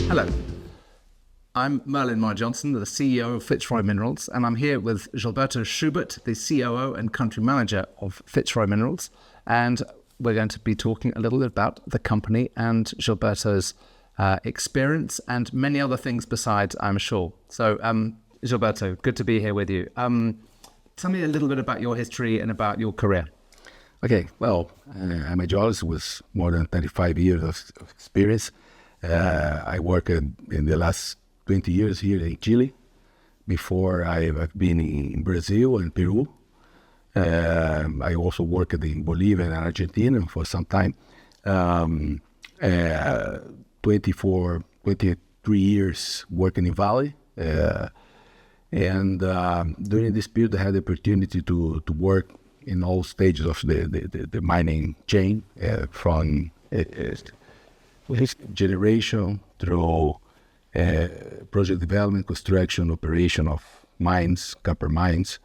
Hello, I'm Merlin Meyer Johnson, the CEO of Fitzroy Minerals, and I'm here with Gilberto Schubert, the COO and country manager of Fitzroy Minerals, and we're going to be talking a little bit about the company and Gilberto's experience and many other things besides, I'm sure. So, Gilberto, good to be here with you. Tell me a little bit about your history and about your career. Okay, well, I'm a geologist with more than 35 years of experience. I worked in the last 20 years here in Chile. Before I've been in Brazil and Peru. I also worked in Bolivia and Argentina for some time. 23 years working in Valley. And during this period, I had the opportunity to work in all stages of the mining chain, from generation through project development, construction, operation of mines, copper mines.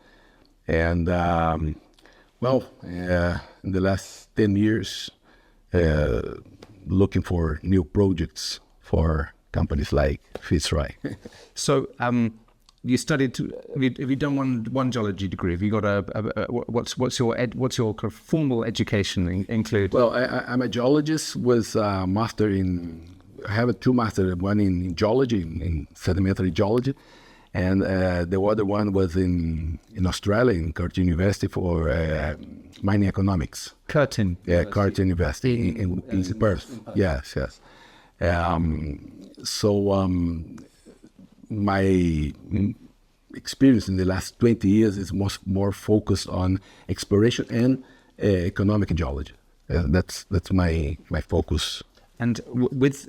And in the last 10 years, looking for new projects for companies like Fitzroy. So, you studied. Have you done one geology degree? Have you got what's your kind of formal education include? Well, I'm a geologist with a master in. I have two masters, one in geology, in sedimentary geology, and the other one was in Australia, in Curtin University for mining economics. Curtin. Yeah, Curtin University in Perth. Yes. My experience in the last 20 years is more focused on exploration and economic geology. That's my focus. And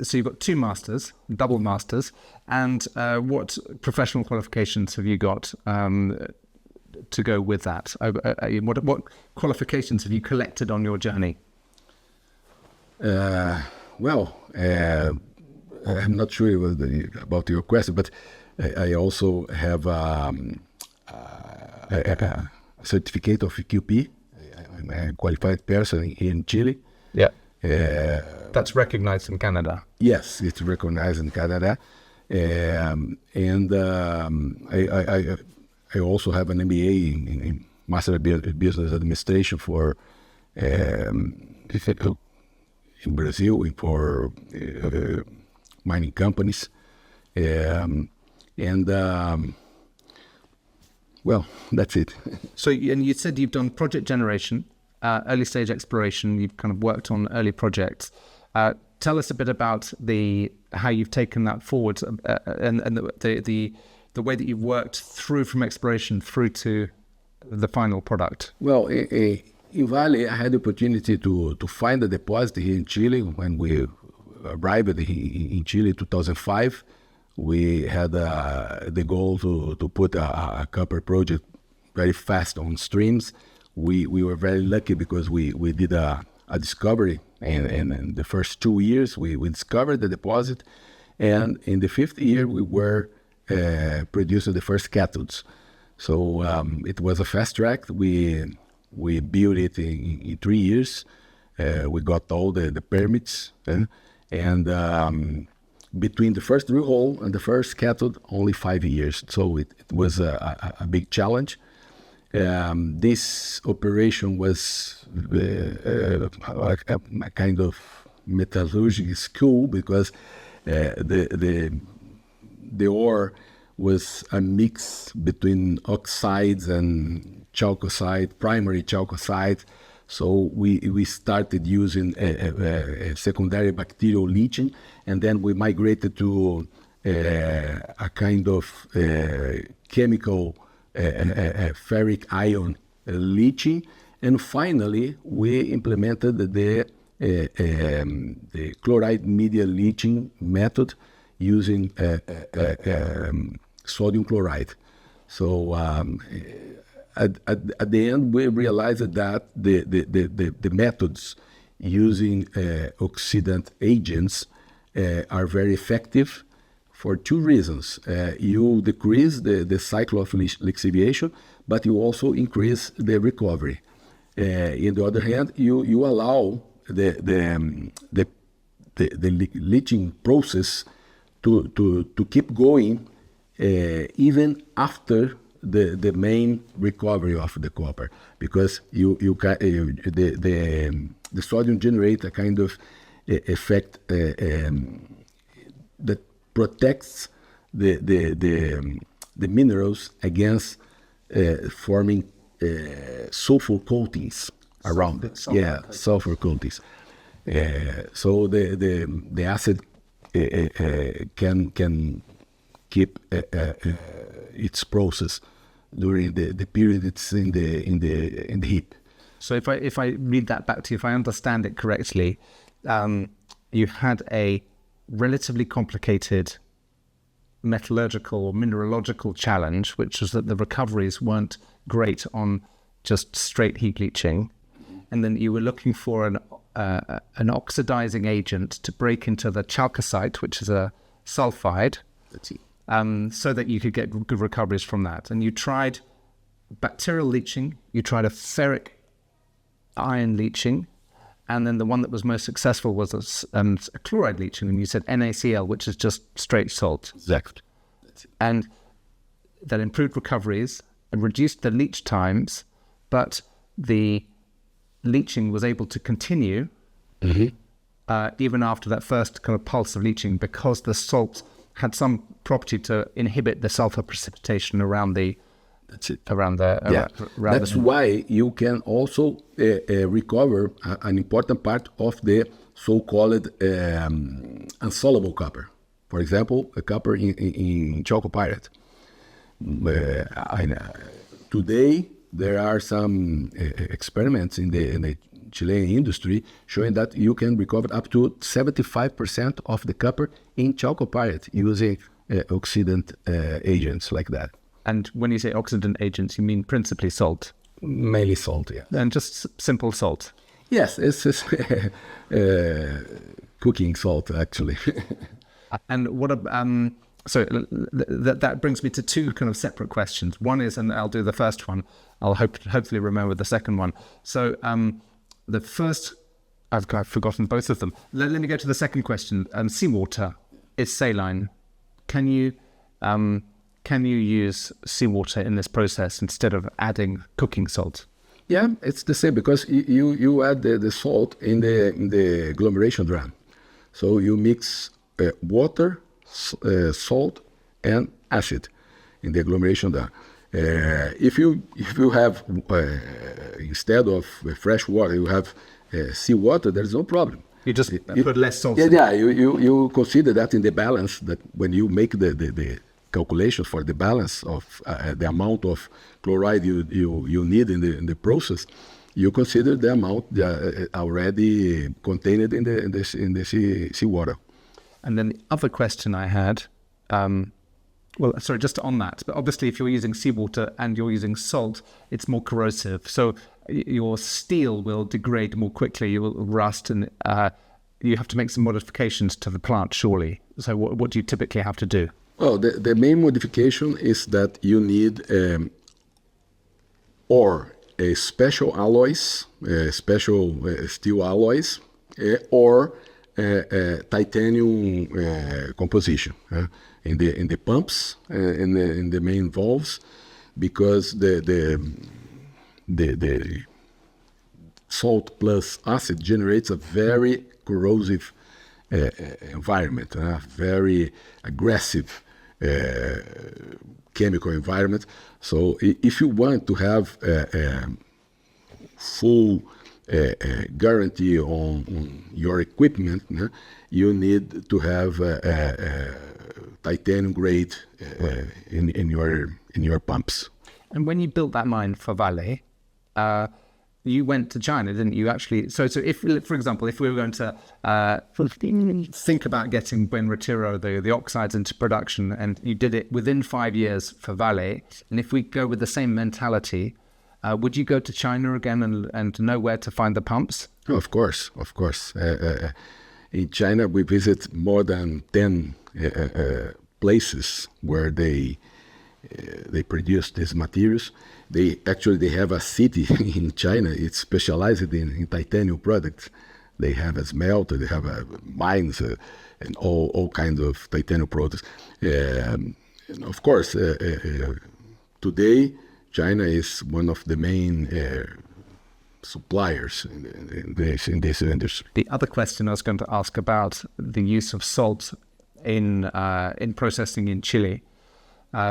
so you've got two masters, double masters, and what professional qualifications have you got to go with that? What qualifications have you collected on your journey? I'm not sure about your question, but I also have a certificate of QP. I'm a qualified person here in Chile. Yeah. That's recognized in Canada. Yes, it's recognized in Canada. I also have an MBA in Master of Business Administration for in Brazil for mining companies. That's it. So, and you said you've done project generation, early stage exploration. You've kind of worked on early projects. Tell us a bit about how you've taken that forward, and the way that you've worked through from exploration through to the final product. Well, in Valley, I had the opportunity to find a deposit here in Chile. When we arrived in Chile in 2005, we had the goal to put a copper project very fast on streams. We were very lucky because we did a discovery, and in the first 2 years we discovered the deposit, and in the 5th year we were producing the first cathodes. So it was a fast track. We built it in 3 years. We got all the permits, and between the first drill hole and the first cathode, only 5 years. So it was a big challenge. This operation was a kind of metallurgical school because the ore was a mix between oxides and chalcocite, primary chalcocite. So we started using a secondary bacterial leaching, and then we migrated to a kind of chemical ferric ion leaching, and finally we implemented the chloride media leaching method using sodium chloride. So at the end, we realized that the methods using oxidant agents are very effective for two reasons. You decrease the cycle of lixiviation, but you also increase the recovery. On the other hand, you allow the leaching process to keep going even after the main recovery of the copper, because the sodium generate a kind of effect that protects the minerals against forming sulfur coatings around it. Sulfur coatings. So the acid can keep its process during the period it's in the heat. So if I read that back to you, if I understand it correctly, you had a relatively complicated metallurgical or mineralogical challenge, which was that the recoveries weren't great on just straight heap leaching, and then you were looking for an oxidizing agent to break into the chalcocite, which is a sulfide, so that you could get good recoveries from that. And you tried bacterial leaching, you tried a ferric iron leaching, and then the one that was most successful was a chloride leaching, and you said NaCl, which is just straight salt. Exactly. And that improved recoveries and reduced the leach times, but the leaching was able to continue even after that first kind of pulse of leaching, because the salt had some property to inhibit the sulfur precipitation around the. That's it. That's why you can also recover an important part of the so-called insoluble copper. For example, a copper in chalcopyrite. Today, there are some experiments in the Chilean industry showing that you can recover up to 75% of the copper in chalcopyrite using oxidant agents like that. And when you say oxidant agents, you mean principally salt? Mainly salt, yeah. And just simple salt? Yes, it's cooking salt, actually. And what so that brings me to two kind of separate questions. One is, and I'll do the first one, I'll hopefully remember the second one. So the first, I've forgotten both of them. Let me go to the second question. Seawater is saline. Can you use seawater in this process instead of adding cooking salt? Yeah, it's the same, because you add the salt in the agglomeration drum. So you mix water, salt, and acid in the agglomeration drum. If you have instead of fresh water, you have seawater, there's no problem. You just put less salt. Yeah. You consider that in the balance, that when you make the calculation for the balance of the amount of chloride you need in the process, you consider the amount already contained in the seawater. And then the other question I had, just on that, but obviously if you're using seawater and you're using salt, it's more corrosive. So your steel will degrade more quickly, you will rust, and you have to make some modifications to the plant, surely. So what do you typically have to do? Well, the main modification is that you need special alloys, special steel alloys, or titanium composition in the pumps, in the main valves, because the salt plus acid generates a very corrosive environment, very aggressive chemical environment. So if you want to have full guarantee on your equipment, you need to have titanium grade in your pumps. And when you built that mine for Vale, you went to China, didn't you? Actually, so if, for example, if we were going to think about getting Buen Retiro, the oxides into production, and you did it within 5 years for Vale, and if we go with the same mentality, would you go to China again and know where to find the pumps? Oh, of course. In China, we visit more than 10 places where they produce these materials. They have a city in China. It's specialized in titanium products. They have a smelter, they have mines, and all kinds of titanium products. And of course, today, China is one of the main suppliers in this industry. The other question I was going to ask about the use of salt in processing in Chile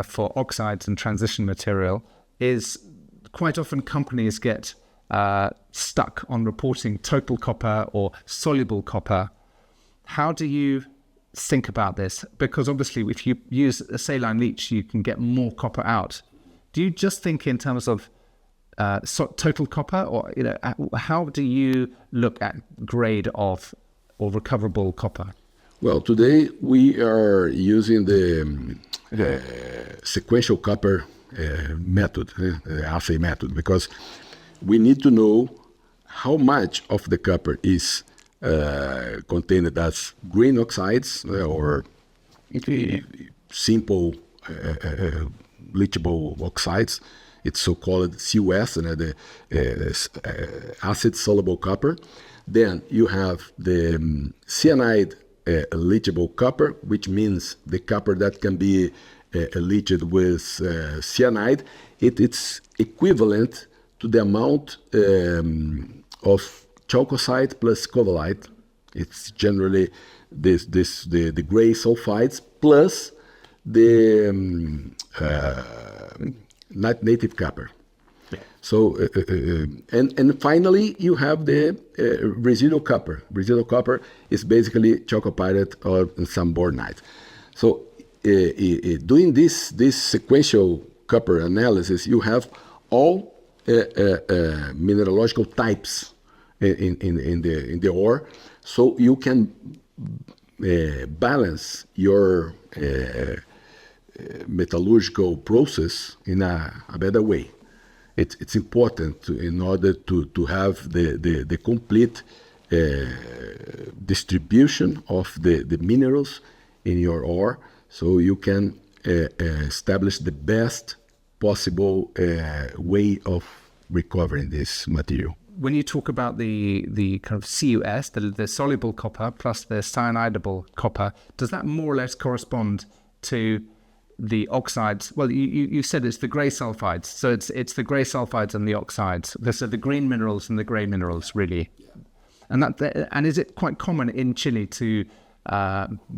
for oxides and transition material is quite often companies get stuck on reporting total copper or soluble copper. How do you think about this? Because obviously if you use a saline leach, you can get more copper out. Do you just think in terms of total copper, or how do you look at grade of or recoverable copper? Well, today we are using the sequential copper method, the assay method, because we need to know how much of the copper is contained as green oxides or simple leachable oxides. It's so-called COS, and the acid-soluble copper. Then you have the cyanide leachable copper, which means the copper that can be leached with cyanide. It's equivalent to the amount of chalcocite plus covellite. It's generally the gray sulfides plus the native copper. Yeah. So and finally you have the residual copper. Residual copper is basically chalcopyrite or some bornite. So doing this sequential copper analysis, you have all mineralogical types in the ore, so you can balance your metallurgical process in a better way. It's important in order to have the complete distribution of the minerals in your ore, so you can establish the best possible way of recovering this material. When you talk about the kind of CUS, the soluble copper plus the cyanidable copper, does that more or less correspond to the oxides? Well, you said it's the grey sulfides, so it's the grey sulfides and the oxides. So the green minerals and the grey minerals, really. And is it quite common in Chile to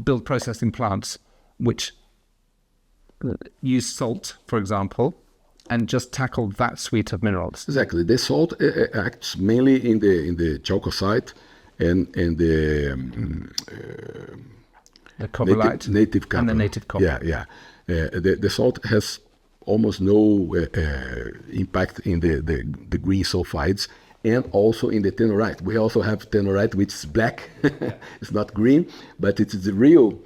build processing plants which use salt, for example, and just tackle that suite of minerals? Exactly. The salt acts mainly in the chalcocite and the covellite native copper. And the native copper. Yeah. The salt has almost no impact in the green sulfides and also in the tenorite. We also have tenorite, which is black. It's not green, but it is the real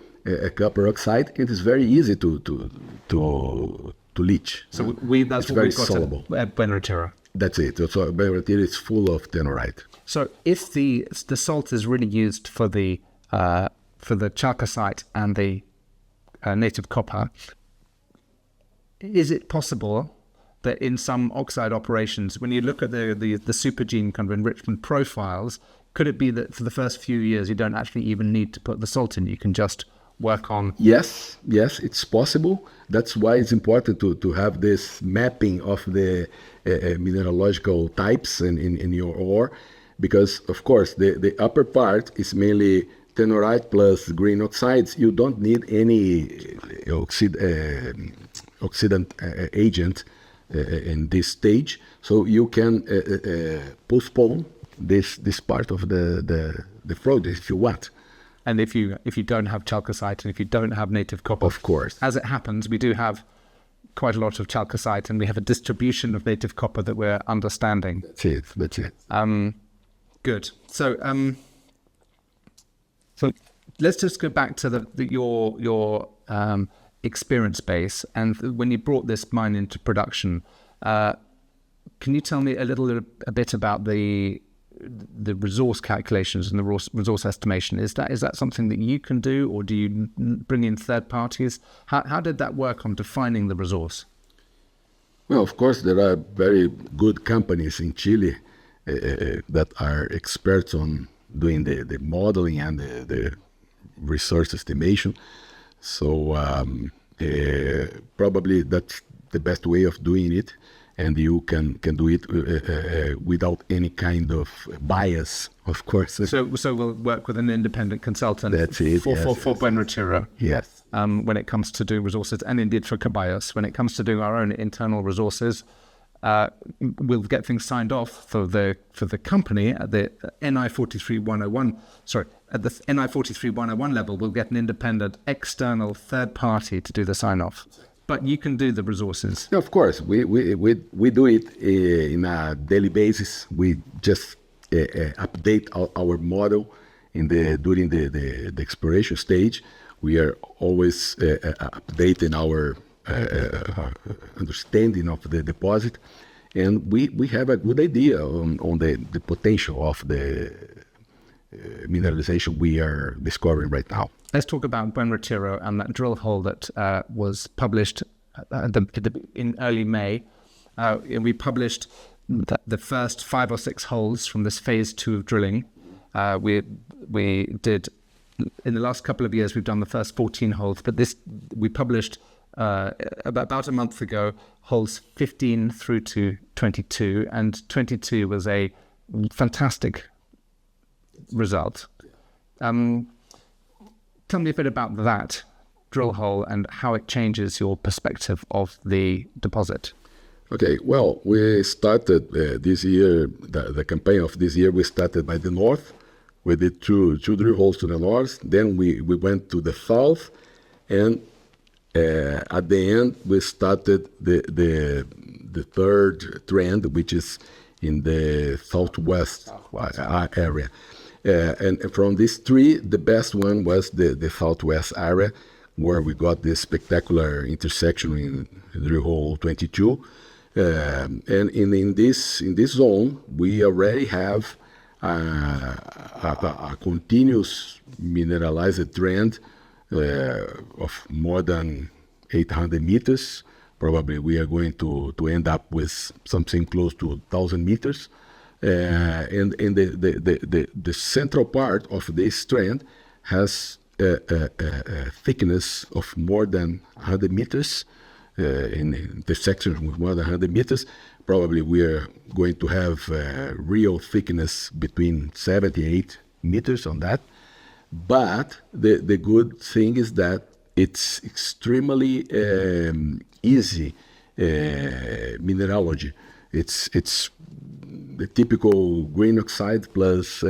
copper oxide. It is very easy to leach. So that's it's what very we've got soluble. At Buen Retiro. That's it. So Buen Retiro is full of tenorite. So if the salt is really used for the chalcocite and the native copper, is it possible that in some oxide operations, when you look at the supergene kind of enrichment profiles, could it be that for the first few years you don't actually even need to put the salt in? You can just work on... Yes, it's possible. That's why it's important to have this mapping of the mineralogical types in your ore, because of course the upper part is mainly tenorite plus green oxides. You don't need any oxidant agent in this stage, so you can postpone this part of the fraud if you want. And if you don't have chalcocite and if you don't have native copper, of course, as it happens, we do have quite a lot of chalcocite, and we have a distribution of native copper that we're understanding. That's it. Good. So let's just go back to your experience base, and when you brought this mine into production, can you tell me a bit about the resource calculations and the resource estimation? Is that something that you can do, or do you bring in third parties? How did that work on defining the resource? Well, of course, there are very good companies in Chile that are experts on doing the modeling and the resource estimation. So probably that's the best way of doing it, and you can do it without any kind of bias, of course. So we'll work with an independent consultant. That's it. For Buen Retiro. Yes. When it comes to doing resources, and indeed for Caballos, when it comes to doing our own internal resources, we'll get things signed off for the company at the NI 43101. Sorry, at the NI 43101 level, we'll get an independent external third party to do the sign off. But you can do the resources. Of course, we do it in a daily basis. We just update our model during the exploration stage. We are always updating our understanding of the deposit, and we have a good idea on the potential of the mineralization we are discovering right now. Let's talk about Buen Retiro and that drill hole that was published in early May. We published the first 5 or 6 holes from this phase 2 of drilling. We did, in the last couple of years, we've done the first 14 holes, but we published about a month ago holes 15 through to 22, and 22 was a fantastic result. Tell me a bit about that drill hole and how it changes your perspective of the deposit. Okay, well, we started this year, the campaign of this year, we started by the north. We did two drill holes to the north. Then we went to the south, and at the end we started the third trend, which is in the southwest area. And from these 3, the best one was the southwest area, where we got this spectacular intersection in drill hole 22. And in this zone, we already have a continuous mineralized trend of more than 800 meters. Probably we are going to end up with something close to 1,000 meters. And the central part of this trend has a thickness of more than 100 meters, in intersections with more than 100 meters. Probably we are going to have real thickness between 78 meters on that. But the good thing is that it's extremely easy mineralogy. It's the typical green oxide plus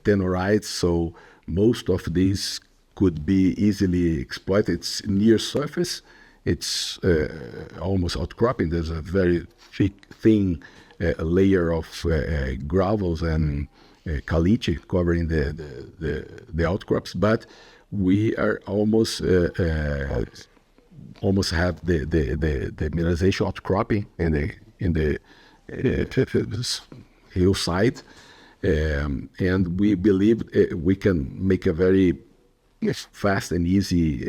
tenorite, so most of these could be easily exploited. It's near surface. It's almost outcropping. There's a very thin layer of gravels and caliche covering the outcrops, but we are almost have the mineralization outcropping in the hillside, and we believe we can make a very fast and easy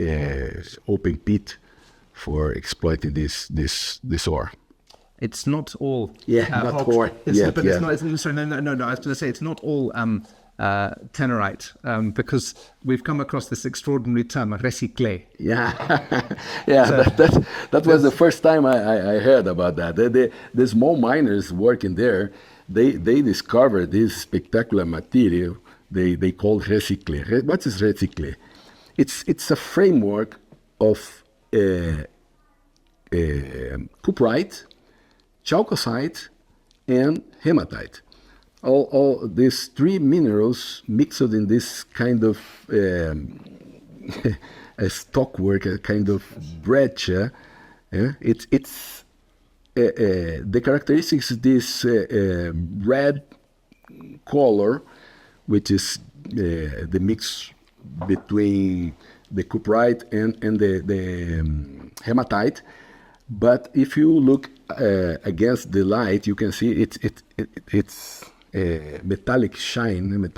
open pit for exploiting this ore. It's not all. Not ore. It's not. Sorry, no. I was going to say it's not all tenorite, because we've come across this extraordinary term, recyclé. That was the first time I heard about that. The small miners working there, they discovered this spectacular material they call recyclé. What is recyclé? It's a framework of cuprite, chalcocite, and hematite. All these 3 minerals mixed in this kind of a stockwork, a kind of breccia. It's the characteristics is this red color, which is the mix between the cuprite and the hematite. But if you look against the light, you can see it's metallic shine,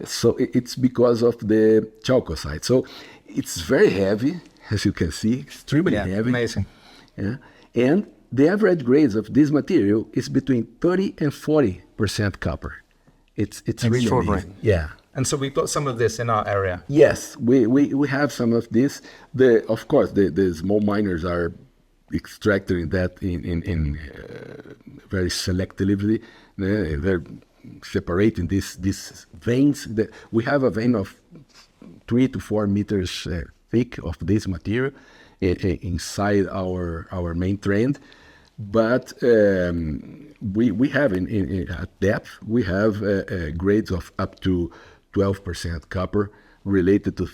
so it's because of the chalcocite. So it's very heavy, as you can see, extremely heavy. Amazing. And the average grades of this material is between 30 and 40% copper. it's really extraordinary. amazing. Yeah. And so we've got some of this in our area. Yes, we have some of this. Of course, the small miners are extracting that in very selectively. They're separating these veins. We have a vein of 3 to 4 meters thick of this material inside our main trend. But we have at depth, we have grades of up to 12% copper related to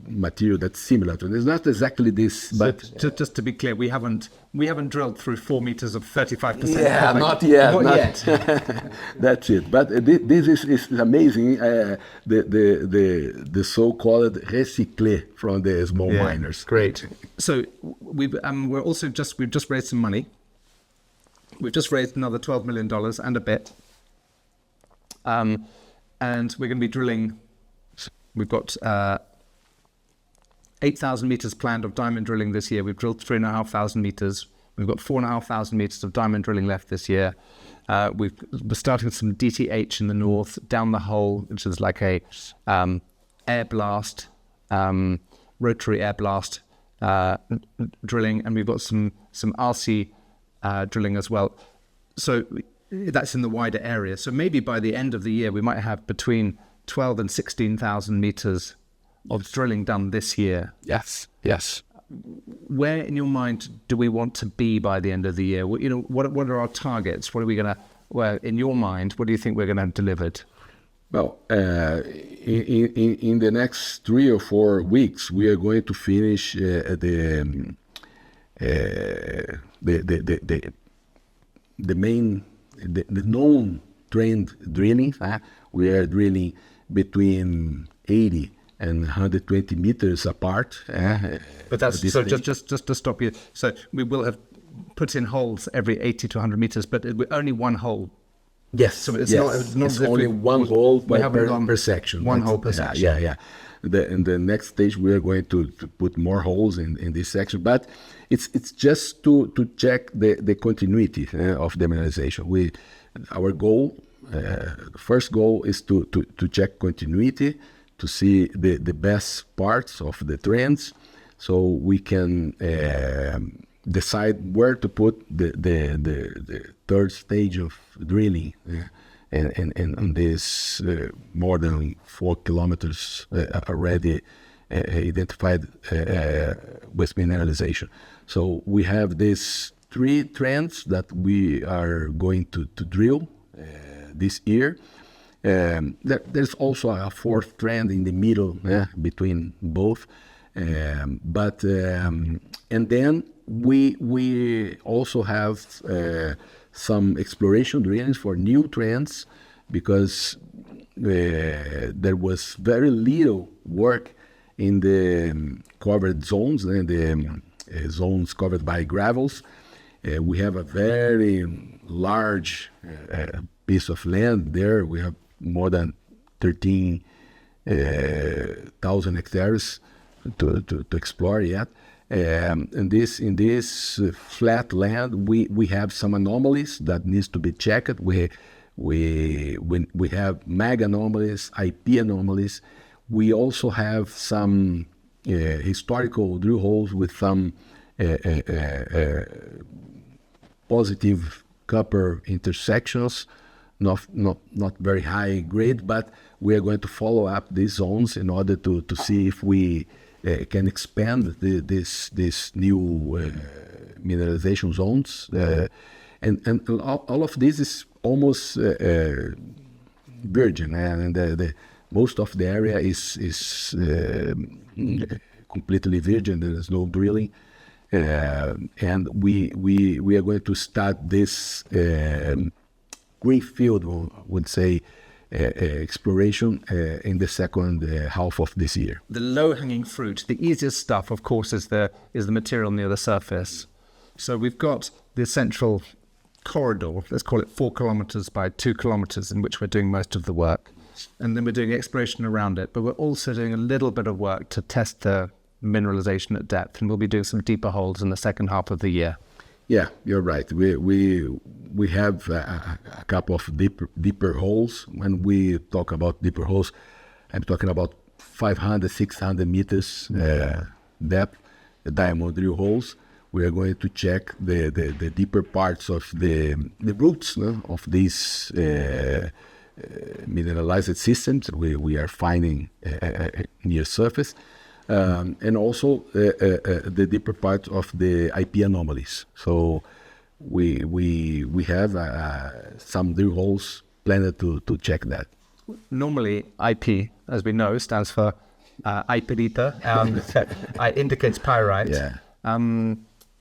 material that's similar to it. It's not exactly this, but Just to be clear, we haven't drilled through 4 meters of 35%. yeah, copper. not yet. Not yet. That's it. But this is amazing. The so-called recyclé from the small miners. Great. So we've just raised some money. We've just raised another $12 million and a bit. And we're going to be drilling. We've got 8,000 meters planned of diamond drilling this year. We've drilled 3,500 meters. We've got 4,500 meters of diamond drilling left this year. We're starting with some DTH in the north, down the hole, which is like a air blast, rotary air blast drilling, and we've got some RC drilling as well. So that's in the wider area. So maybe by the end of the year, we might have between 12 and 16,000 meters of drilling done this year. Yes. Where in your mind do we want to be by the end of the year? What are our targets? What are we going to, well, in your mind, what do you think we're going to have delivered? Well, in the next 3 or 4 weeks, we are going to finish the known trend drilling. We are drilling between 80 and 120 meters apart. But that's so just to stop you. So we will have put in holes every 80 to 100 meters, but only one hole. Yes. So it's not it's only one hole per section. One hole per section. Yeah. In the next stage, we are going to put more holes in this section, but it's just to check the continuity of the mineralization. Our goal, first goal, is to check continuity, to see the best parts of the trends, so we can decide where to put the third stage of drilling. And this more than 4 kilometers already identified with mineralization. So we have these 3 trends that we are going to drill this year. There's also a 4th trend in the middle between both. And then we also have some exploration drillings for new trends, because there was very little work in the covered zones, and the zones covered by gravels. We have a very large piece of land there. We have more than 13,000 hectares to explore yet. In this flat land, we have some anomalies that needs to be checked. We have mag anomalies, IP anomalies. We also have some historical drill holes with some positive copper intersections, not very high grade, but we are going to follow up these zones in order to see if we can expand this new mineralization zones, and all of this is almost virgin, and most of the area is completely virgin. There is no drilling, and we are going to start this greenfield, I would say, exploration in the second half of this year. The low-hanging fruit, the easiest stuff, of course, is the material near the surface. So we've got the central corridor, let's call it 4 kilometers by 2 kilometers, in which we're doing most of the work. And then we're doing exploration around it, but we're also doing a little bit of work to test the mineralization at depth, and we'll be doing some deeper holes in the second half of the year. Yeah, you're right. We have a couple of deeper holes. When we talk about deeper holes, I'm talking about 500, 600 meters depth diamond drill holes. We are going to check the deeper parts of the roots, no, of these mineralized systems we are finding near surface, and also the deeper part of the IP anomalies. So we have some drill holes planned to check that. Normally, IP, as we know, stands for Ipilita, and it indicates pyrite. Yeah.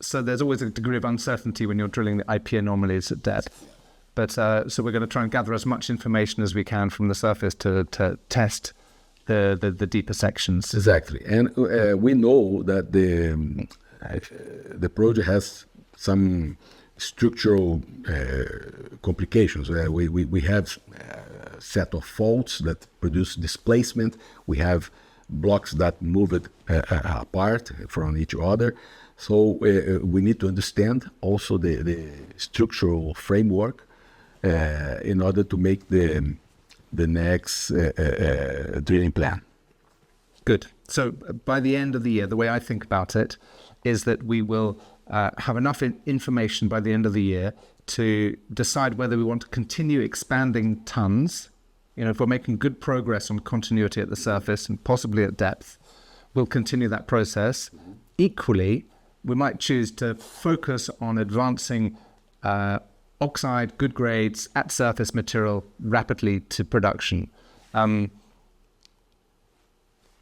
So there's always a degree of uncertainty when you're drilling the IP anomalies at depth. But so we're going to try and gather as much information as we can from the surface to test the deeper sections. Exactly, and we know that the project has some structural complications. We have a set of faults that produce displacement. We have blocks that move it apart from each other. So we need to understand also the structural framework in order to make the next drilling plan. Good. So by the end of the year, the way I think about it is that we will have enough information by the end of the year to decide whether we want to continue expanding tons. If we're making good progress on continuity at the surface and possibly at depth, we'll continue that process. Equally, we might choose to focus on advancing oxide, good grades, at surface material rapidly to production. One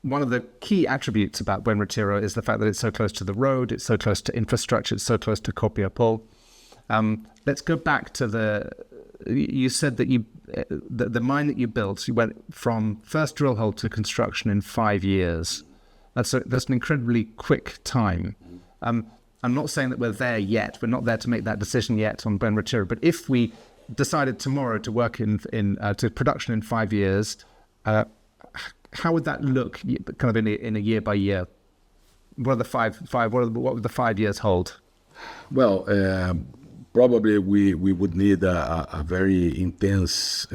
of the key attributes about Buen Retiro is the fact that it's so close to the road, it's so close to infrastructure, it's so close to Copiapó. Let's go back to you said that the mine that you built, you went from first drill hole to construction in 5 years. That's an incredibly quick time. I'm not saying that we're there yet. We're not there to make that decision yet on Buen Retiro. But if we decided tomorrow to work to production in 5 years, how would that look, kind of in a year by year? What would the 5 years hold? Well, probably we would need a very intense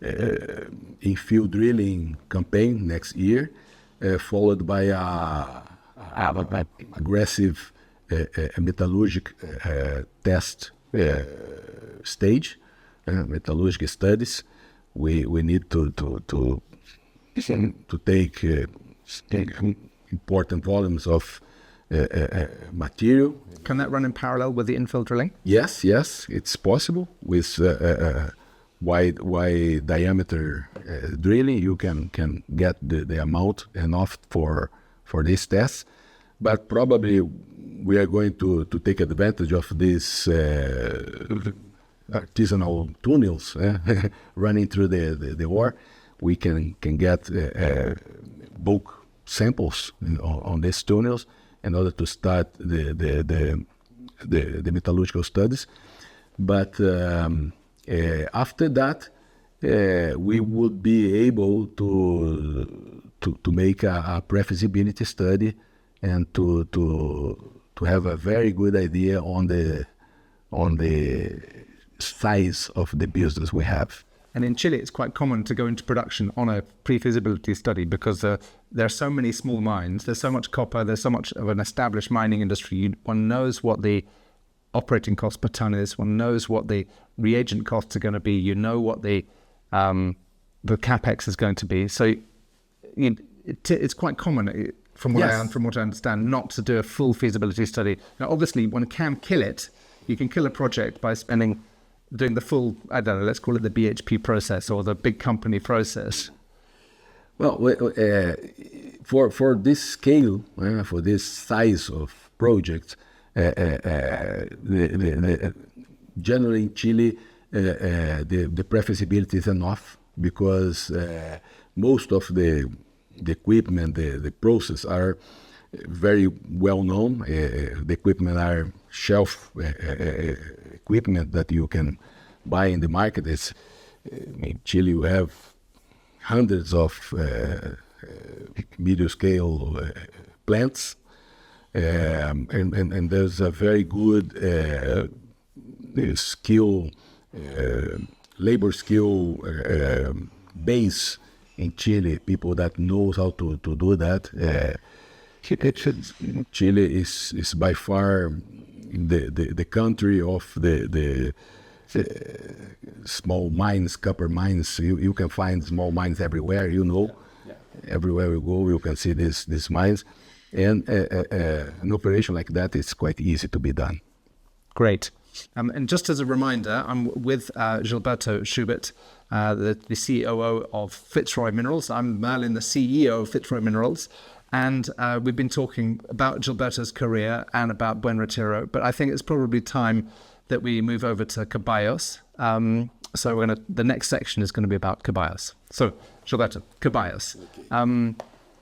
infill drilling campaign next year, followed by a aggressive metallurgic test stage, metallurgic studies. We need to take important volumes of material. Can that run in parallel with the infill drilling? Yes, it's possible. With wide diameter drilling, you can get the amount enough for this test. But probably we are going to take advantage of these artisanal tunnels running through the ore. We can get bulk samples on these tunnels in order to start the metallurgical studies. But after that, we would be able to make a pre-feasibility study and to have a very good idea on the size of the business we have. And in Chile, it's quite common to go into production on a pre-feasibility study because there are so many small mines, there's so much copper, there's so much of an established mining industry. One knows what the operating cost per ton is, one knows what the reagent costs are going to be, you know what the capex is going to be. So it's quite common, from what I understand, not to do a full feasibility study. Now, obviously, one can kill it. You can kill a project by doing the full, I don't know, let's call it the BHP process or the big company process. Well, for this scale, for this size of project, generally in Chile, the pre-feasibility is enough because most of the equipment, the process are very well known. The equipment are shelf equipment that you can buy in the market. In Chile, you have hundreds of medium scale plants, and there's a very good skill, labor skill base in Chile. People that knows how to do that. Chile is by far the country of the small mines, copper mines. You can find small mines everywhere. Everywhere you go, you can see these mines, and an operation like that is quite easy to be done. Great. And just as a reminder, I'm with Gilberto Schubert, the COO of Fitzroy Minerals. I'm Merlin, the CEO of Fitzroy Minerals. And we've been talking about Gilberto's career and about Buen Retiro, but I think it's probably time that we move over to Caballos. So the next section is going to be about Caballos. So, Gilberto, Caballos. Okay.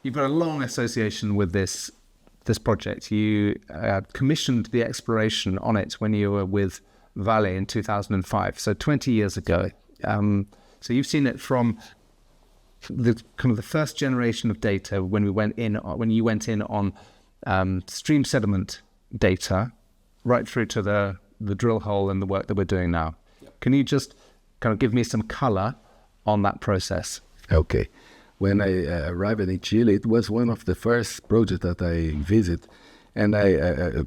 You've got a long association with this project. You commissioned the exploration on it when you were with Vale in 2005, so 20 years ago. So you've seen it from the kind of the first generation of data when you went in on stream sediment data, right through to the drill hole and the work that we're doing now. Yep. Can you just kind of give me some color on that process? Okay. When I arrived in Chile, it was one of the first projects that I visited, and I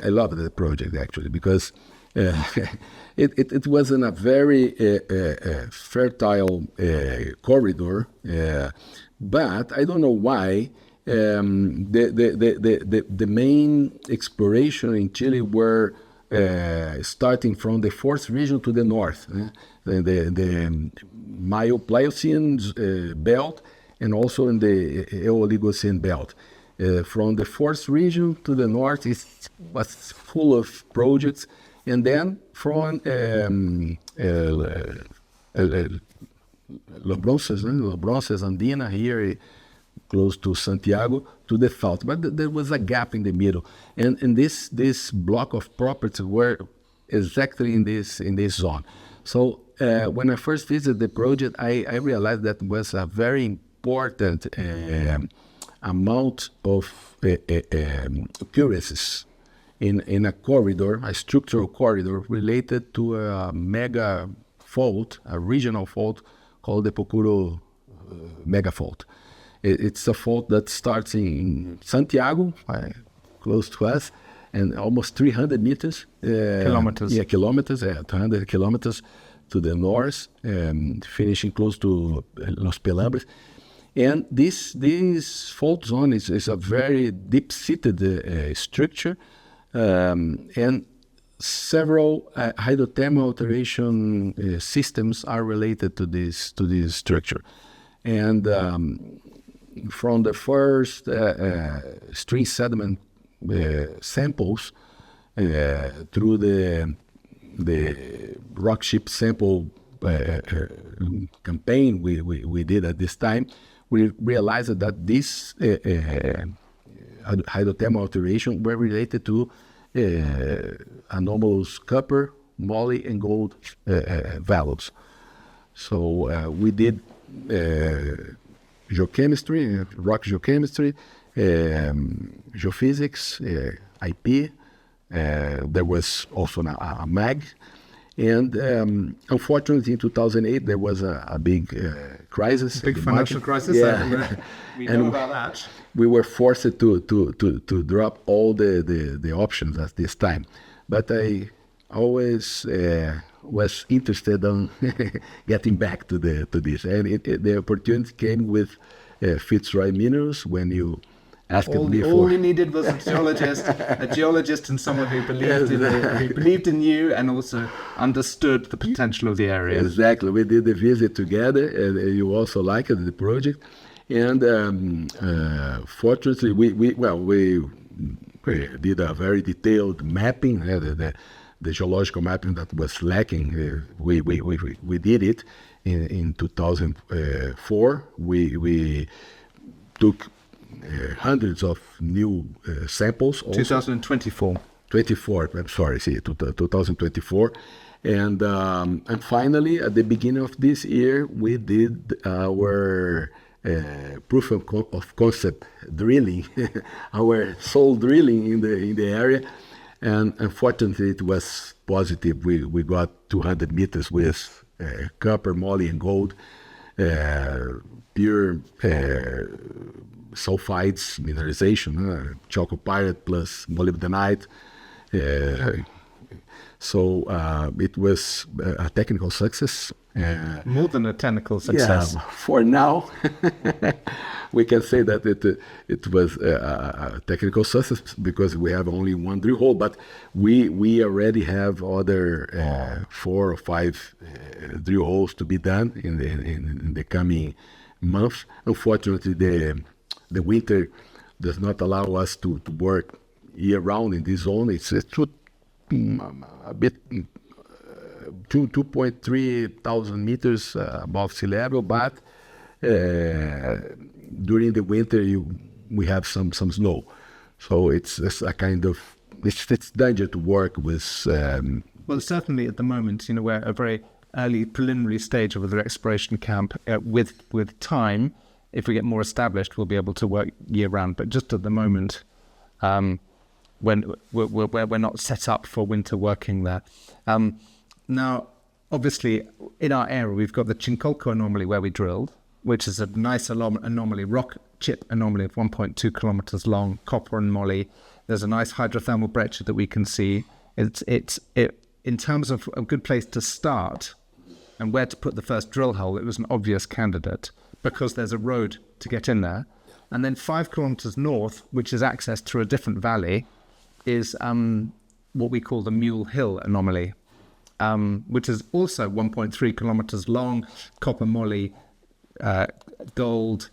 loved the project actually because it was in a very fertile corridor, but I don't know why the main exploration in Chile were starting from the fourth region to the north, the Pliocene belt, and also in the Eoligocene belt. From the fourth region to the north, it was full of projects, and then from Los Bronces Andina here, close to Santiago, to the south. But there was a gap in the middle, and this block of properties were exactly in this zone. So when I first visited the project, I realized that was a very important amount of occurrences in a corridor, a structural corridor related to a mega fault, a regional fault called the Pocuro mega fault. It's a fault that starts in Santiago, close to us, and almost 300 meters. Kilometers. Yeah, kilometers, 200 kilometers to the north, finishing close to Los Pelambres. And this fault zone is a very deep-seated structure, and several hydrothermal alteration systems are related to this structure. And from the first stream sediment samples through the rock chip sample campaign we did at this time, we realized that this hydrothermal alteration were related to anomalous copper, moly, and gold values. So we did geochemistry, rock geochemistry, geophysics, IP. There was also a MAG. And unfortunately, in 2008, there was a big crisis. Big financial crisis. Yeah. We know about that. We were forced to drop all the options at this time. But I always was interested in getting back to this. And the opportunity came with Fitzroy Minerals when you asked me for... All you needed was a geologist and someone who believed in you and also understood the potential of the area. Exactly. We did the visit together, and you also liked the project. And fortunately, we did a very detailed mapping, the geological mapping that was lacking. We did it in 2004. We took hundreds of new samples. 2024. 24. I'm sorry. 2024. And finally, at the beginning of this year, we did our proof of concept drilling, our sole drilling in the area, and unfortunately it was positive. We got 200 meters with copper, moly, and gold, pure sulfides mineralization, chalcopyrite plus molybdenite. So it was a technical success. More than a technical success. Yeah, for now, we can say that it was a technical success because we have only one drill hole, but we already have other 4 or 5 drill holes to be done in the coming months. Unfortunately, the winter does not allow us to work year round in this zone. It's a bit 2.3 thousand meters above sea level, but during the winter we have some snow, so it's a kind of it's dangerous to work with. Well, certainly at the moment, we're at a very early preliminary stage of the exploration camp. With time, if we get more established, we'll be able to work year round. But just at the moment, when we're not set up for winter working there. Now, obviously, in our area, we've got the Chincolco anomaly where we drilled, which is a nice anomaly, rock chip anomaly of 1.2 kilometers long, copper and moly. There's a nice hydrothermal breccia that we can see. It in terms of a good place to start and where to put the first drill hole, it was an obvious candidate because there's a road to get in there. And then 5 kilometers north, which is access through a different valley, is what we call the Mule Hill anomaly, which is also 1.3 kilometers long, copper moly, gold,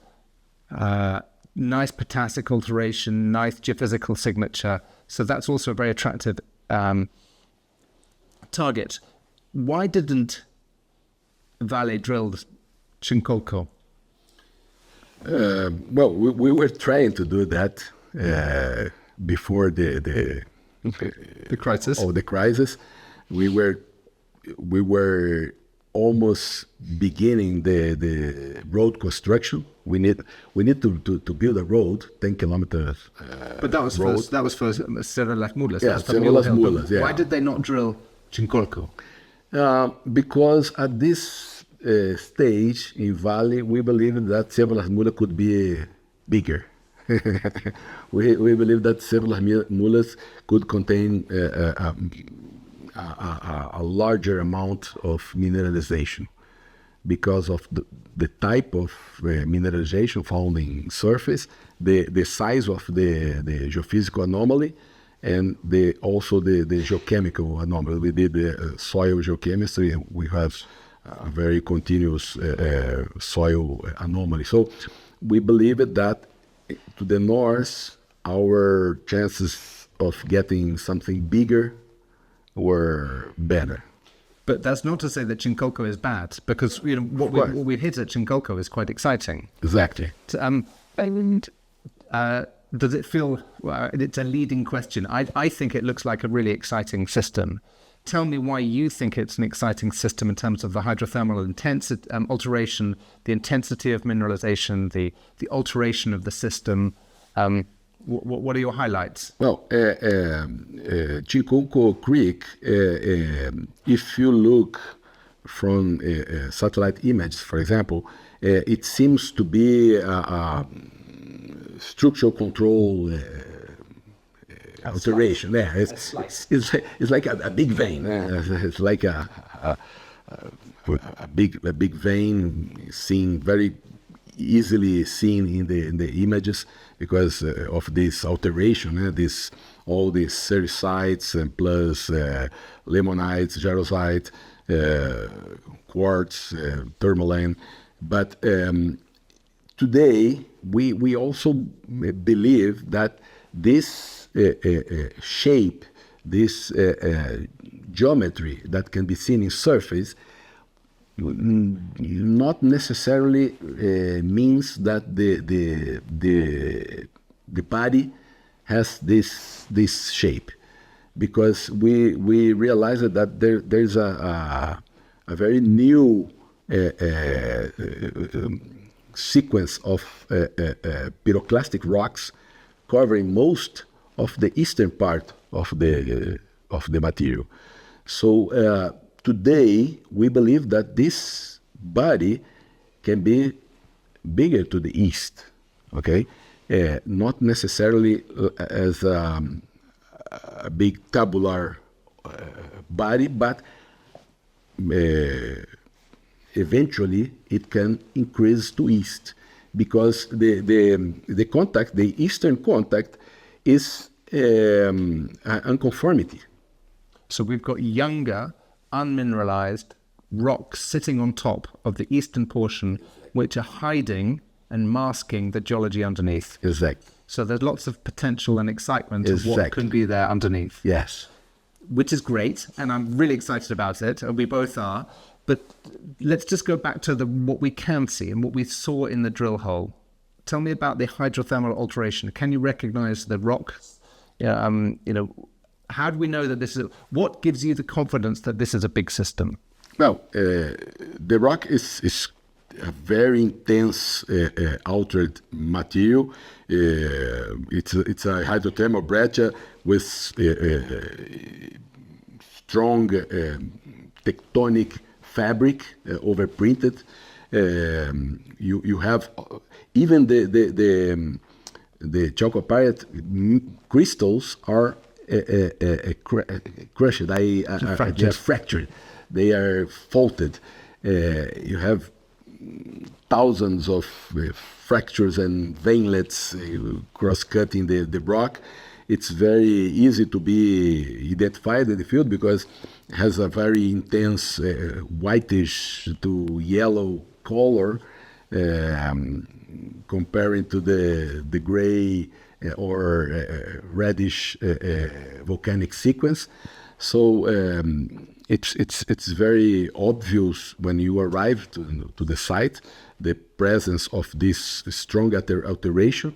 nice potassic alteration, nice geophysical signature. So that's also a very attractive target. Why didn't Vale drill Chincolco? Well, we were trying to do that before the crisis. Oh, the crisis. We were almost beginning the road construction. We need to build a road 10 kilometers. But that was for Cerro Las Mulas. Yeah, Cerro Las Mulas. Yeah. Why did they not drill Chincolco? Because at this stage in Valley, we believe that Cerro Las Mulas could be bigger. we believe that Cerro Las Mulas could contain a larger amount of mineralization because of the type of mineralization found in surface, the size of the geophysical anomaly, and also the geochemical anomaly. We did soil geochemistry, and we have a very continuous soil anomaly. So we believe that to the north, our chances of getting something bigger were better. But that's not to say that Chincolco is bad, because what we hit at Chincolco is quite exciting. Exactly. Does it feel? Well, it's a leading question. I think it looks like a really exciting system. Tell me why you think it's an exciting system in terms of the hydrothermal alteration, the intensity of mineralization, the alteration of the system. What are your highlights? Well, Chincolco Creek, if you look from satellite images, for example, it seems to be a structural control alteration. Yeah, it's like a big vein. It's like a big vein, seen very easily seen in the images because of this alteration. All these sericites and plus lemonites, jarosite, quartz, tourmaline. But today we also believe that this shape, this geometry that can be seen in surface, not necessarily means that the body has this shape, because we realized that there's a very new sequence of pyroclastic rocks covering most of the eastern part of the material. So today we believe that this body can be bigger to the east, okay? Not necessarily as a big tabular body, but eventually it can increase to east because the contact, the eastern contact, is unconformity. So we've got younger, unmineralized rocks sitting on top of the eastern portion, which are hiding and masking the geology underneath. Exactly. So there's lots of potential and excitement of what can be there underneath. Yes. Which is great, and I'm really excited about it, and we both are. But let's just go back to what we can see and what we saw in the drill hole. Tell me about the hydrothermal alteration. Can you recognize the rock? How do we know that this is? What gives you the confidence that this is a big system? Well, the rock is a very intense altered material. It's a hydrothermal breccia with strong tectonic fabric overprinted. You have even the chalcopyrite crystals are crushed, just fractured. They are faulted. You have thousands of fractures and veinlets cross-cutting the rock. It's very easy to be identified in the field because it has a very intense whitish to yellow color comparing to the gray or reddish volcanic sequence. So it's very obvious when you arrive to the site the presence of this strong alteration.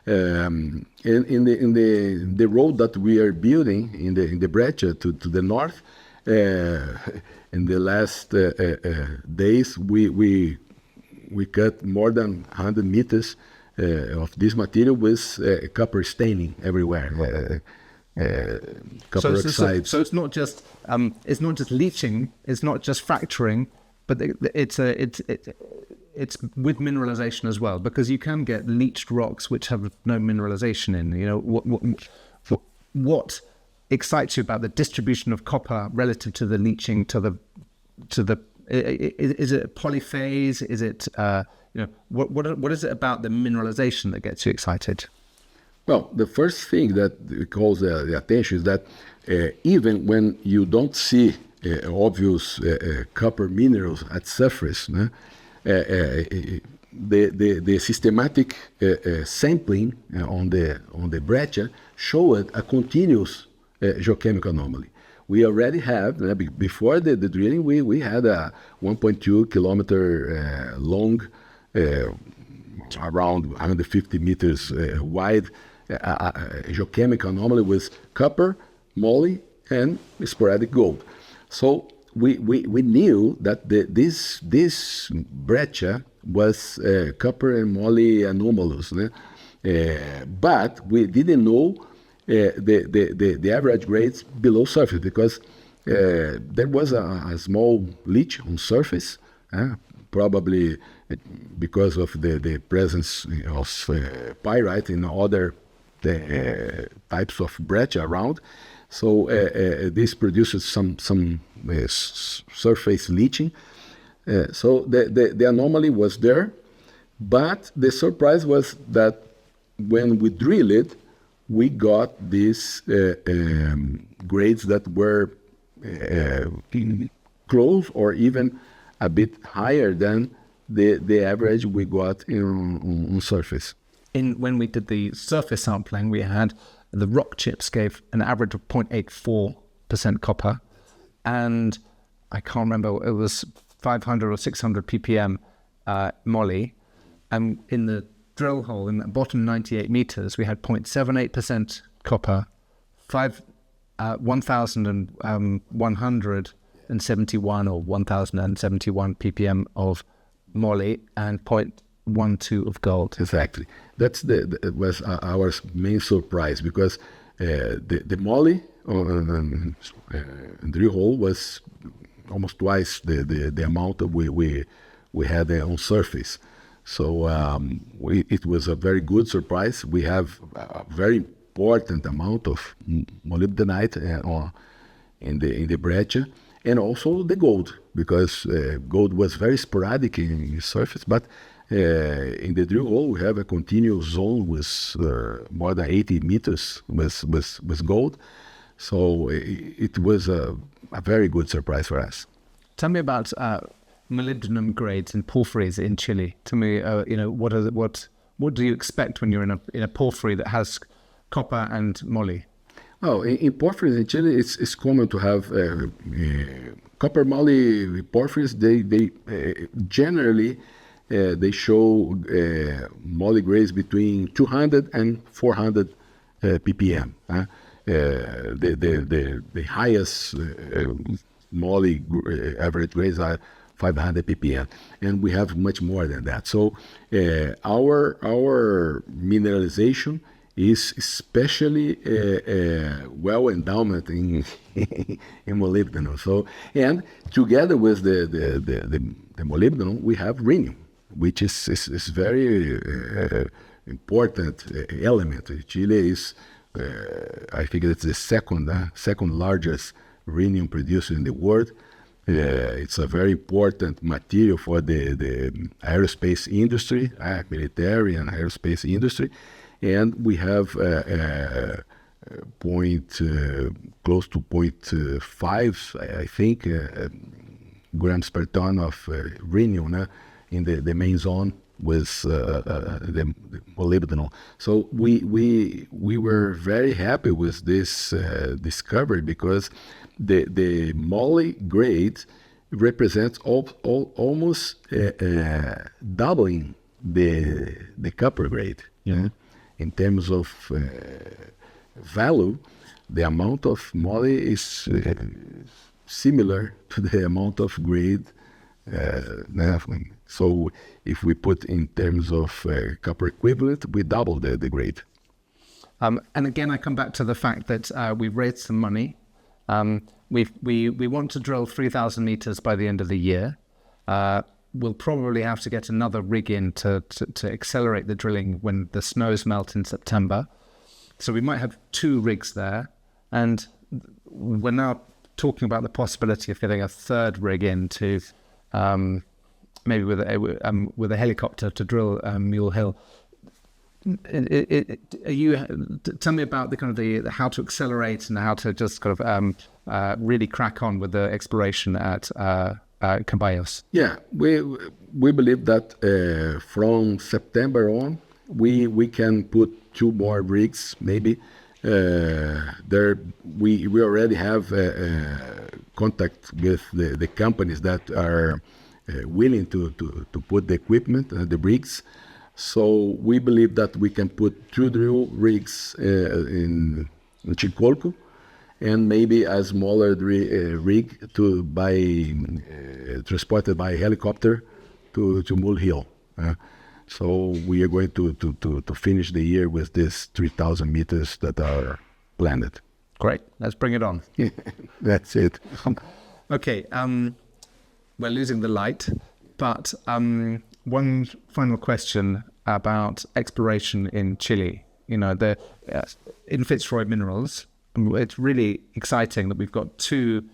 And in the road that we are building in the breccia to the north, in the last days we cut more than 100 meters of this material with copper staining everywhere. Copper oxide. So it's not just leaching, it's not just fracturing, but it's with mineralization as well, because you can get leached rocks which have no mineralization in. You know, what excites you about the distribution of copper relative to the leaching to the is it polyphase? Is it what is it about the mineralization that gets you excited? Well, the first thing that calls the attention is that even when you don't see obvious copper minerals at surface, the systematic sampling on the breccia showed a continuous geochemical anomaly. We already have, before the drilling, we had a 1.2 kilometer long, around 150 meters wide geochemical anomaly with copper, moly, and sporadic gold. So we knew that this breccia was copper and moly anomalous, but we didn't know the average grades below surface because there was a small leach on surface, probably because of the presence of pyrite in other types of breccia around. So this produces some surface leaching. So the anomaly was there, but the surprise was that when we drilled it, we got these grades that were close or even a bit higher than the average we got on surface. When we did the surface sampling, we had the rock chips gave an average of 0.84% copper, and I can't remember, it was 500 or 600 ppm moly, and in the drill hole in the bottom 98 meters we had 0.78% copper, 1,171 or 1,071 ppm of moly, and 0.12 of gold. Exactly. That's was our main surprise, because the moly on drill hole was almost twice the amount that we had on surface. So it was a very good surprise. We have a very important amount of molybdenite in the breccia, and also the gold, because gold was very sporadic in the surface, but in the drill hole we have a continuous zone with more than 80 meters with gold. So it was a very good surprise for us. Tell me about molybdenum grades and porphyries in Chile. Tell me, what do you expect when you're in a porphyry that has copper and moly? Oh, in porphyries in Chile, it's common to have copper moly porphyries. They generally they show moly grades between 200 and 400 ppm. The highest moly average grades are 500 ppm, and we have much more than that. So our mineralization is especially well endowed in molybdenum. So, and together with the molybdenum, we have rhenium, which is very important element. Chile is, I think it's the second largest rhenium producer in the world. It's a very important material for the aerospace industry, military and aerospace industry. And we have close to 0.5, I think, grams per ton of rhenium in the main zone with the molybdenum. So we were very happy with this discovery, because the moly grade represents almost doubling the copper grade. Yeah. In terms of value, the amount of moly is similar to the amount of grade. So if we put in terms of copper equivalent, we double the grade. And again, I come back to the fact that we've raised some money. We want to drill 3,000 meters by the end of the year. We'll probably have to get another rig in to accelerate the drilling when the snows melt in September. So we might have 2 rigs there. And we're now talking about the possibility of getting a 3rd rig in to maybe with a helicopter to drill Mule Hill. Tell me about the kind of the how to accelerate and how to just kind of really crack on with the exploration at Caballos. Yeah, we believe that from September on, we can put 2 more rigs maybe. We already have contact with the companies that are willing to put the equipment, the rigs. So we believe that we can put 2 drill rigs in Chicolco, and maybe a smaller rig transported by helicopter to Mule Hill. So we are going to finish the year with these 3,000 meters that are planned. Great, let's bring it on. That's it. Okay, we're losing the light, but one final question about exploration in Chile. You know, in Fitzroy Minerals, it's really exciting that we've got 2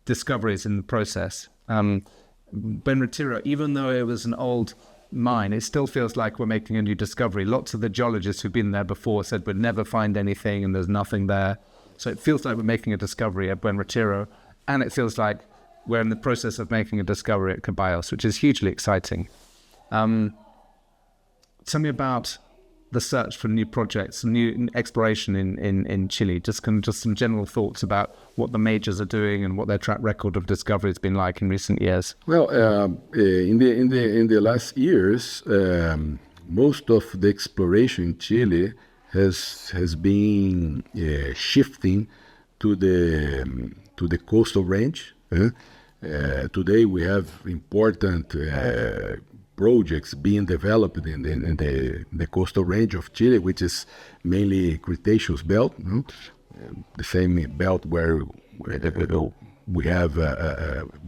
discoveries in the process. Buen Retiro, even though it was an old mine, it still feels like we're making a new discovery. Lots of the geologists who've been there before said we'd never find anything and there's nothing there. So it feels like we're making a discovery at Buen Retiro, and it feels like we're in the process of making a discovery at Caballos, which is hugely exciting. Tell me about the search for new projects, new exploration in Chile. Just some general thoughts about what the majors are doing and what their track record of discovery has been like in recent years. Well, in the last years, most of the exploration in Chile has been shifting to the coastal range. Today we have important projects being developed in the coastal range of Chile, which is mainly Cretaceous belt, the same belt where we have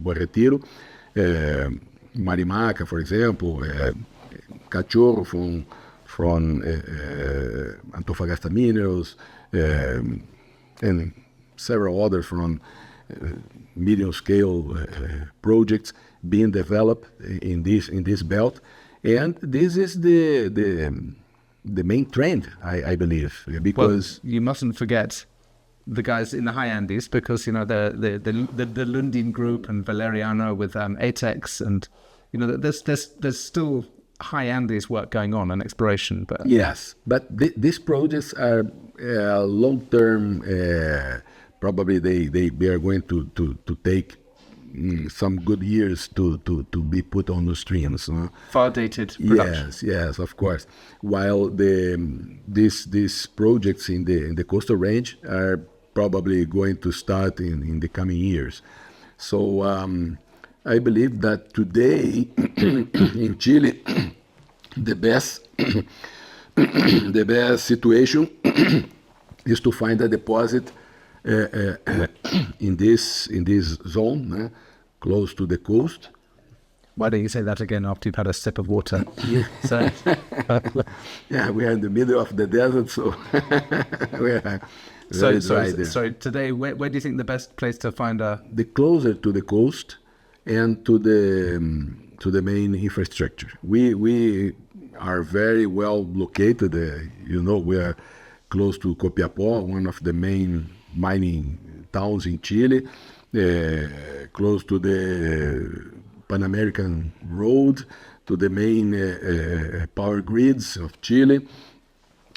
Buen Retiro, Marimaca, for example, Cachorro from Antofagasta Minerals, and several others from medium scale projects being developed in this belt, and this is the main trend, I believe, because you mustn't forget the guys in the high Andes, because the Lundin Group and Valeriano with ATEX, and there's still high Andes work going on and exploration. But yes, but these projects are long term. Probably they are going to take some good years to be put on the streams. Far dated production. Yes, of course. While these projects in the coastal range are probably going to start in the coming years. So I believe that today in Chile, the best situation is to find a deposit in this zone, close to the coast. Why don't you say that again after you've had a sip of water? So, yeah, we are in the middle of the desert, so we are very dry there. So today, where do you think the best place to find the closer to the coast and to the main infrastructure? We are very well located. We are close to Copiapó, one of the main mining towns in Chile, close to the Pan American Road, to the main power grids of Chile,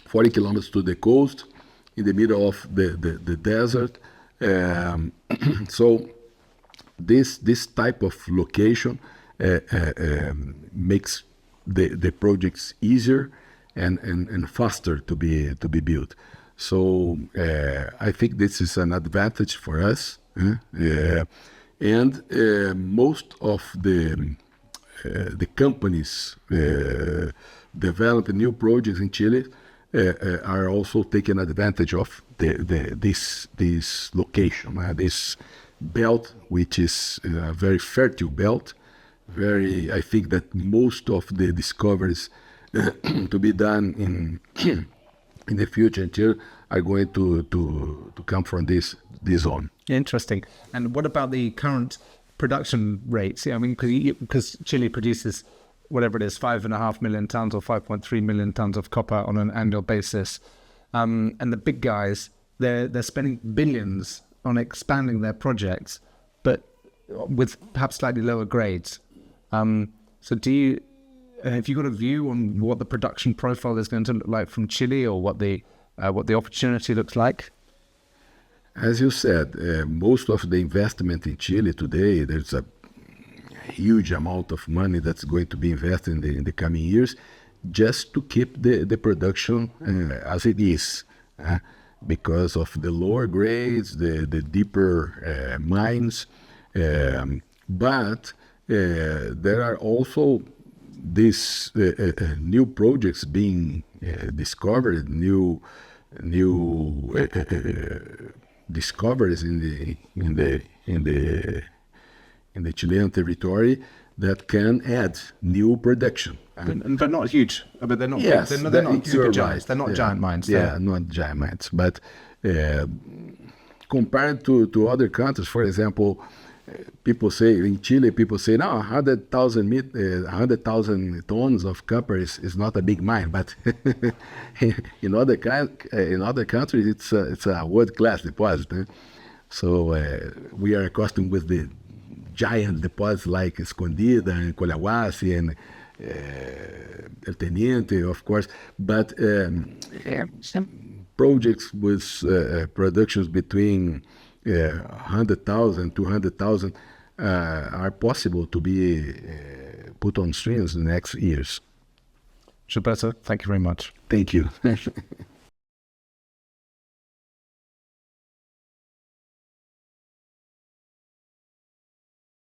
40 kilometers to the coast, in the middle of the desert. So this type of location makes the projects easier and faster to be built. So I think this is an advantage for us, and most of the companies developing new projects in Chile are also taking advantage of this location, this belt, which is a very fertile belt. I think that most of the discoveries to be done in the future in Chile are going to come from this zone. Interesting. And what about the current production rates? I mean, because Chile produces whatever it is, 5.5 million tons or 5.3 million tons of copper on an annual basis, and the big guys, they're spending billions on expanding their projects, but with perhaps slightly lower grades. So have you got a view on what the production profile is going to look like from Chile, or what the opportunity looks like? As you said, most of the investment in Chile today, there's a huge amount of money that's going to be invested in the coming years, just to keep the production as it is, because of the lower grades, the deeper mines. But there are also these new projects being discovered, new discoveries in the Chilean territory that can add new production. But not huge. But they're not. Yes, they're not super giants. right. They're not giant mines. Not giant mines. But compared to other countries, for example, people say in Chile, no, 100,000 tons of copper is not a big mine, but in other countries it's a world-class deposit. So we are accustomed with the giant deposits like Escondida and Collahuasi and El Teniente, of course, but projects with productions between 100,000, 200,000 are possible to be put on streams in the next years. Gilberto, thank you very much. Thank you.